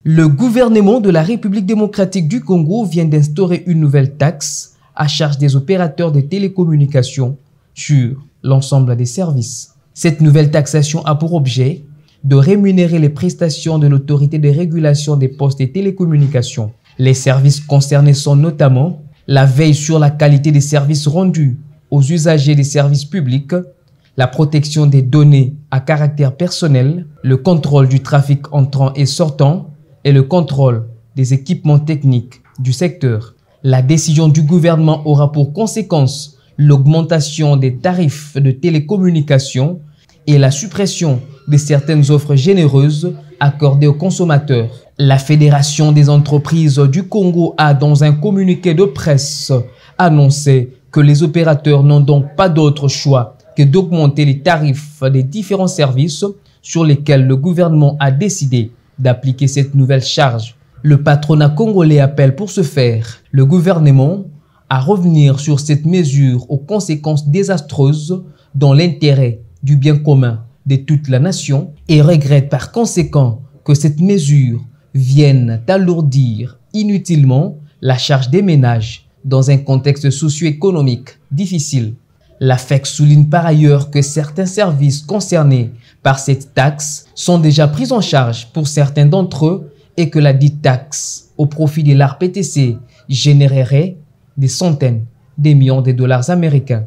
Le gouvernement de la République démocratique du Congo vient d'instaurer une nouvelle taxe à charge des opérateurs de télécommunications sur l'ensemble des services. Cette nouvelle taxation a pour objet de rémunérer les prestations de l'autorité de régulation des postes et télécommunications. Les services concernés sont notamment la veille sur la qualité des services rendus aux usagers des services publics, la protection des données à caractère personnel, le contrôle du trafic entrant et sortant et le contrôle des équipements techniques du secteur. La décision du gouvernement aura pour conséquence l'augmentation des tarifs de télécommunications et la suppression de certaines offres généreuses accordées aux consommateurs. La Fédération des entreprises du Congo a, dans un communiqué de presse, annoncé que les opérateurs n'ont donc pas d'autre choix que d'augmenter les tarifs des différents services sur lesquels le gouvernement a décidé d'appliquer cette nouvelle charge. Le patronat congolais appelle pour ce faire le gouvernement à revenir sur cette mesure aux conséquences désastreuses dans l'intérêt du bien commun de toute la nation et regrette par conséquent que cette mesure vienne alourdir inutilement la charge des ménages dans un contexte socio-économique difficile. La FEC souligne par ailleurs que certains services concernés par cette taxe sont déjà pris en charge pour certains d'entre eux et que la dite taxe au profit de l'ARPTC générerait des centaines de millions de dollars américains.